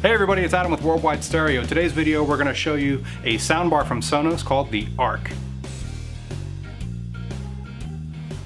Hey everybody, it's Adam with Worldwide Stereo. In today's video, we're going to show you a soundbar from Sonos called the Arc.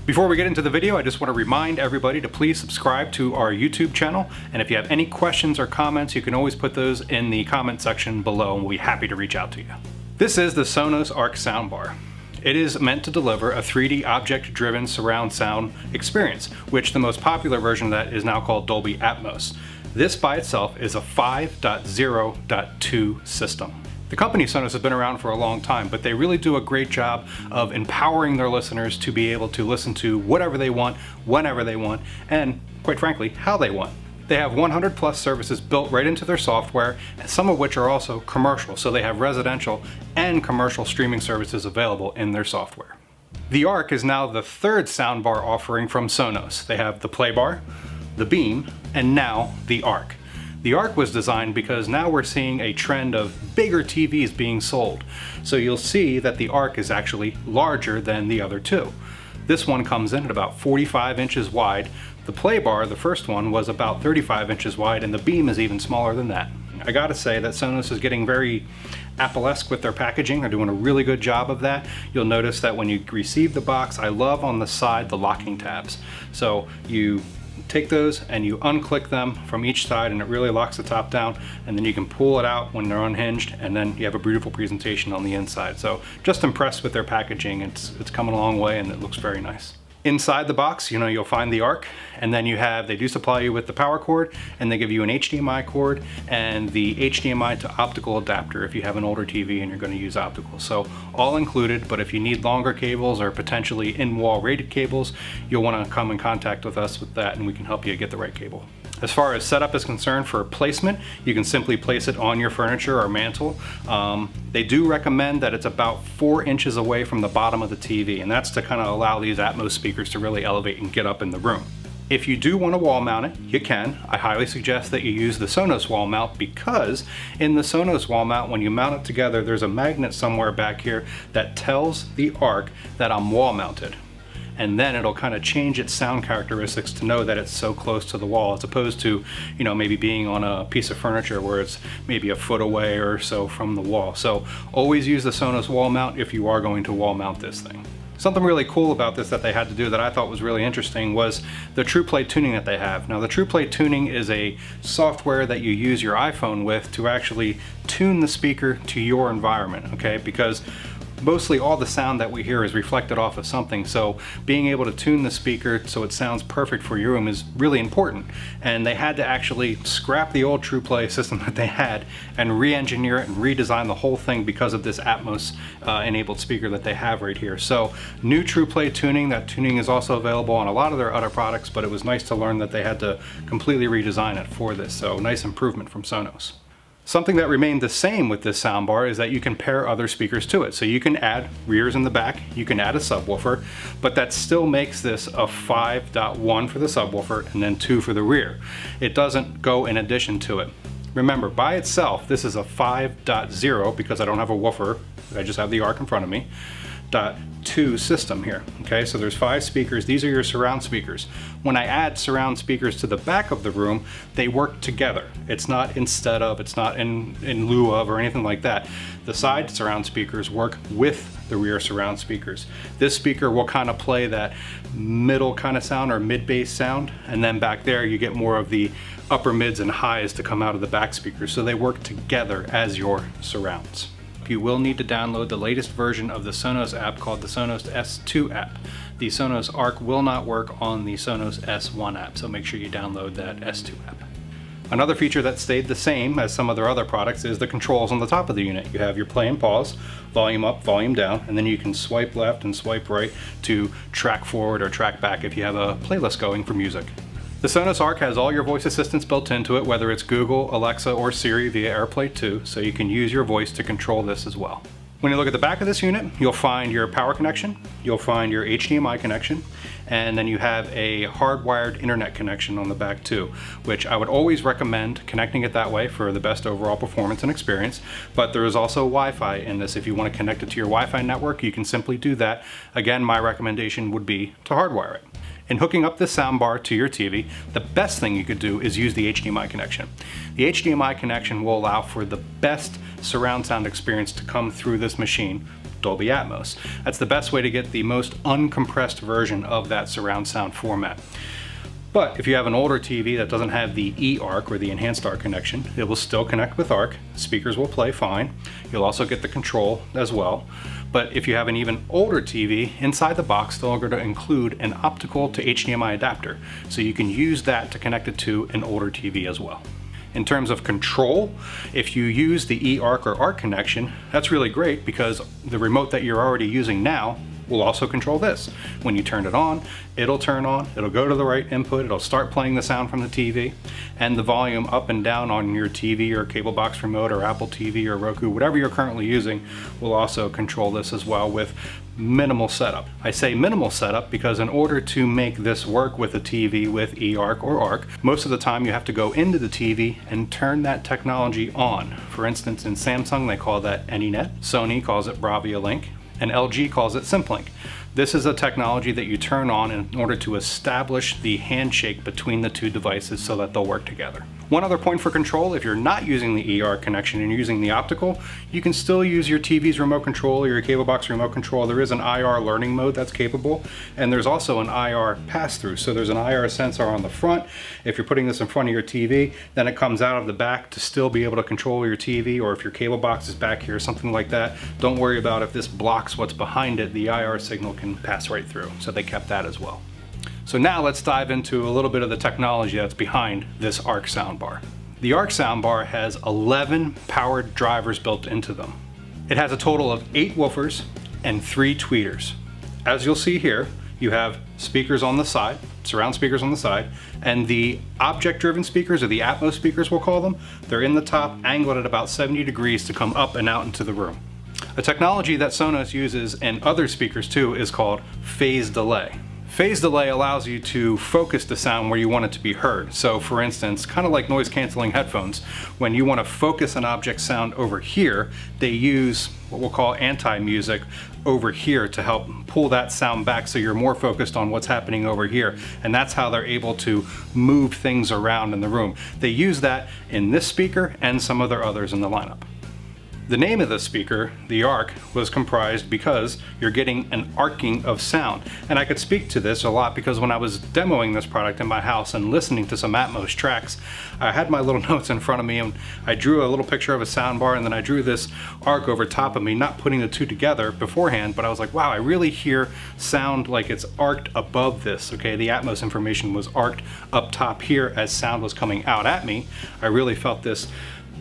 Before we get into the video, I just want to remind everybody to please subscribe to our YouTube channel. And if you have any questions or comments, you can always put those in the comment section below and we'll be happy to reach out to you. This is the Sonos Arc Soundbar. It is meant to deliver a 3D object-driven surround sound experience, which the most popular version of that is now called Dolby Atmos. This by itself is a 5.0.2 system. The company Sonos has been around for a long time, but they really do a great job of empowering their listeners to be able to listen to whatever they want, whenever they want, and quite frankly, how they want. They have 100 plus services built right into their software, and some of which are also commercial, so they have residential and commercial streaming services available in their software. The Arc is now the third soundbar offering from Sonos. They have the Playbar, the Beam, and now the Arc. The Arc was designed because now we're seeing a trend of bigger TVs being sold. So you'll see that the Arc is actually larger than the other two. This one comes in at about 45 inches wide. The Playbar, the first one, was about 35 inches wide, and the Beam is even smaller than that. I gotta say that Sonos is getting very Apple-esque with their packaging. They're doing a really good job of that. You'll notice that when you receive the box, I love on the side the locking tabs. So you take those and you unclick them from each side and it really locks the top down, and then you can pull it out when they're unhinged, and then you have a beautiful presentation on the inside. So just impressed with their packaging. It's come a long way and it looks very nice. Inside the box, you'll find the Arc, and then they do supply you with the power cord, and they give you an HDMI cord and the HDMI to optical adapter if you have an older TV and you're going to use optical. So all included, but if you need longer cables or potentially in-wall rated cables, you'll want to come in contact with us with that and we can help you get the right cable. As far as setup is concerned for placement, you can simply place it on your furniture or mantle. They do recommend that it's about 4 inches away from the bottom of the TV, and that's to kind of allow these Atmos speakers to really elevate and get up in the room. If you do want to wall mount it, you can. I highly suggest that you use the Sonos wall mount, because in the Sonos wall mount, when you mount it together, there's a magnet somewhere back here that tells the Arc that I'm wall mounted. And then it'll kind of change its sound characteristics to know that it's so close to the wall, as opposed to, maybe being on a piece of furniture where it's maybe a foot away or so from the wall. So always use the Sonos wall mount if you are going to wall mount this thing. Something really cool about this that they had to do that I thought was really interesting was the TruePlay tuning that they have. Now the TruePlay tuning is a software that you use your iPhone with to actually tune the speaker to your environment, okay? Because mostly all the sound that we hear is reflected off of something, so being able to tune the speaker so it sounds perfect for your room is really important. And they had to actually scrap the old TruePlay system that they had and re-engineer it and redesign the whole thing because of this Atmos enabled speaker that they have right here. So new TruePlay tuning. That tuning is also available on a lot of their other products, but it was nice to learn that they had to completely redesign it for this, so nice improvement from Sonos. Something that remained the same with this soundbar is that you can pair other speakers to it. So you can add rears in the back, you can add a subwoofer, but that still makes this a 5.1 for the subwoofer and then 2 for the rear. It doesn't go in addition to it. Remember, by itself, this is a 5.0 because I don't have a woofer, I just have the Arc in front of me. .2 system here. Okay, so there's 5 speakers. These are your surround speakers. When I add surround speakers to the back of the room, they work together. It's not instead of, it's not in lieu of, or anything like that. The side surround speakers work with the rear surround speakers. This speaker will kind of play that middle kind of sound or mid-bass sound, and then back there you get more of the upper mids and highs to come out of the back speakers. So they work together as your surrounds. You will need to download the latest version of the Sonos app called the Sonos S2 app. The Sonos Arc will not work on the Sonos S1 app, so make sure you download that S2 app. Another feature that stayed the same as some of their other products is the controls on the top of the unit. You have your play and pause, volume up, volume down, and then you can swipe left and swipe right to track forward or track back if you have a playlist going for music. The Sonos Arc has all your voice assistants built into it, whether it's Google, Alexa, or Siri via AirPlay 2, so you can use your voice to control this as well. When you look at the back of this unit, you'll find your power connection, you'll find your HDMI connection, and then you have a hardwired internet connection on the back too, which I would always recommend connecting it that way for the best overall performance and experience. But there is also Wi-Fi in this. If you want to connect it to your Wi-Fi network, you can simply do that. Again, my recommendation would be to hardwire it. In hooking up this soundbar to your TV, the best thing you could do is use the HDMI connection. The HDMI connection will allow for the best surround sound experience to come through this machine, Dolby Atmos. That's the best way to get the most uncompressed version of that surround sound format. But if you have an older TV that doesn't have the eARC or the Enhanced Arc connection, it will still connect with ARC. Speakers will play fine. You'll also get the control as well. But if you have an even older TV, inside the box they're going to include an optical to HDMI adapter. So you can use that to connect it to an older TV as well. In terms of control, if you use the eARC or ARC connection, that's really great because the remote that you're already using now will also control this. When you turn it on, it'll turn on, it'll go to the right input, it'll start playing the sound from the TV, and the volume up and down on your TV or cable box remote or Apple TV or Roku, whatever you're currently using, will also control this as well with minimal setup. I say minimal setup because in order to make this work with a TV with eARC or ARC, most of the time you have to go into the TV and turn that technology on. For instance, in Samsung they call that AnyNet, Sony calls it Bravia Link, and LG calls it SimpLink. This is a technology that you turn on in order to establish the handshake between the two devices so that they'll work together. One other point for control, if you're not using the eARC connection and you're using the optical, you can still use your TV's remote control or your cable box remote control. There is an IR learning mode that's capable, and there's also an IR pass-through. So there's an IR sensor on the front. If you're putting this in front of your TV, then it comes out of the back to still be able to control your TV, or if your cable box is back here, something like that. Don't worry about if this blocks what's behind it, the IR signal can pass right through. So they kept that as well. So now let's dive into a little bit of the technology that's behind this Arc Soundbar. The Arc Soundbar has 11 powered drivers built into them. It has a total of 8 woofers and 3 tweeters. As you'll see here, you have speakers on the side, surround speakers on the side, and the object-driven speakers, or the Atmos speakers we'll call them, they're in the top, angled at about 70 degrees to come up and out into the room. A technology that Sonos uses in other speakers too is called phase delay. Phase delay allows you to focus the sound where you want it to be heard. So for instance, kind of like noise canceling headphones, when you want to focus an object sound over here, they use what we'll call anti-music over here to help pull that sound back so you're more focused on what's happening over here. And that's how they're able to move things around in the room. They use that in this speaker and some of their others in the lineup. The name of the speaker, the Arc, was comprised because you're getting an arcing of sound. And I could speak to this a lot because when I was demoing this product in my house and listening to some Atmos tracks, I had my little notes in front of me and I drew a little picture of a soundbar, and then I drew this Arc over top of me, not putting the two together beforehand, but I was like, wow, I really hear sound like it's arced above this, okay? The Atmos information was arced up top here as sound was coming out at me. I really felt this,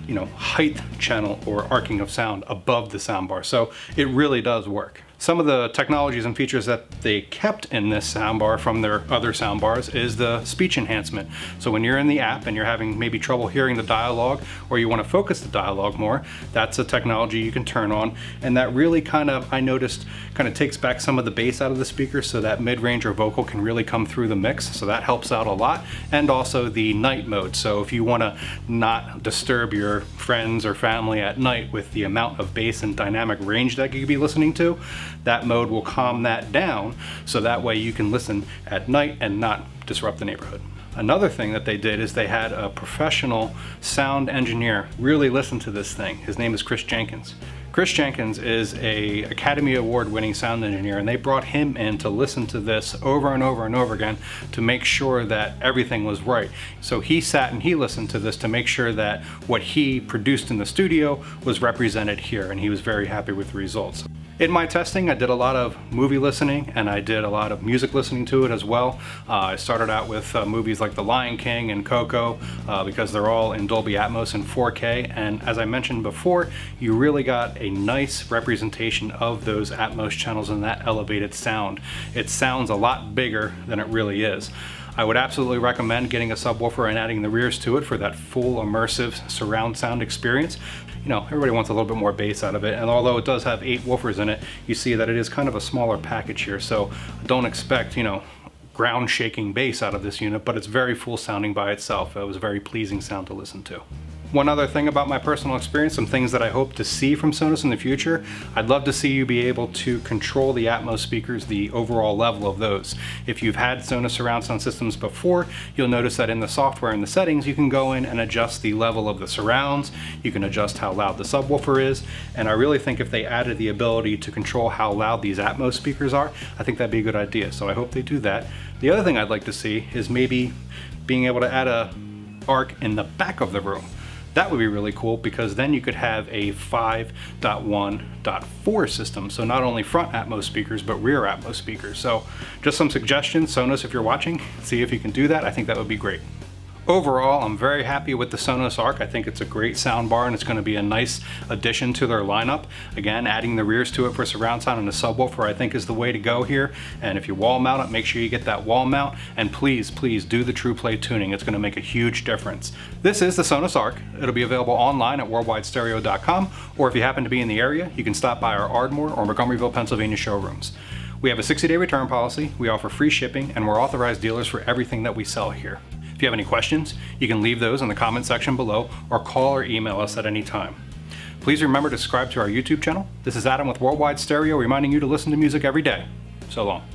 you know, height channel or arcing of sound above the soundbar. So it really does work. Some of the technologies and features that they kept in this soundbar from their other soundbars is the speech enhancement. So when you're in the app and you're having maybe trouble hearing the dialogue, or you want to focus the dialogue more, that's a technology you can turn on. And that really kind of, I noticed, kind of takes back some of the bass out of the speaker so that mid-range or vocal can really come through the mix. So that helps out a lot. And also the night mode. So if you want to not disturb your friends or family at night with the amount of bass and dynamic range that you could be listening to, that mode will calm that down so that way you can listen at night and not disrupt the neighborhood. Another thing that they did is they had a professional sound engineer really listen to this thing. His name is Chris Jenkins. Chris Jenkins is an Academy Award winning sound engineer, and they brought him in to listen to this over and over and over again to make sure that everything was right. So he sat and he listened to this to make sure that what he produced in the studio was represented here, and he was very happy with the results. In my testing, I did a lot of movie listening and I did a lot of music listening to it as well. I started out with movies like The Lion King and Coco because they're all in Dolby Atmos and 4K, and as I mentioned before, you really got a nice representation of those Atmos channels and that elevated sound. It sounds a lot bigger than it really is. I would absolutely recommend getting a subwoofer and adding the rears to it for that full immersive surround sound experience. You know, everybody wants a little bit more bass out of it, and although it does have 8 woofers in it, you see that it is kind of a smaller package here, so don't expect, you know, ground shaking bass out of this unit, but it's very full sounding by itself. It was a very pleasing sound to listen to. One other thing about my personal experience, some things that I hope to see from Sonos in the future, I'd love to see you be able to control the Atmos speakers, the overall level of those. If you've had Sonos surround sound systems before, you'll notice that in the software and the settings, you can go in and adjust the level of the surrounds, you can adjust how loud the subwoofer is, and I really think if they added the ability to control how loud these Atmos speakers are, I think that'd be a good idea, so I hope they do that. The other thing I'd like to see is maybe being able to add a Arc in the back of the room. That would be really cool because then you could have a 5.1.4 system. So not only front Atmos speakers, but rear Atmos speakers. So just some suggestions, Sonos, if you're watching, see if you can do that. I think that would be great. Overall, I'm very happy with the Sonos Arc. I think it's a great soundbar and it's going to be a nice addition to their lineup. Again, adding the rears to it for surround sound and a subwoofer I think is the way to go here. And if you wall mount it, make sure you get that wall mount. And please, please do the TruePlay tuning. It's going to make a huge difference. This is the Sonos Arc. It'll be available online at worldwidestereo.com, or if you happen to be in the area, you can stop by our Ardmore or Montgomeryville, Pennsylvania showrooms. We have a 60-day return policy, we offer free shipping, and we're authorized dealers for everything that we sell here. If you have any questions, you can leave those in the comment section below or call or email us at any time. Please remember to subscribe to our YouTube channel. This is Adam with Worldwide Stereo reminding you to listen to music every day. So long.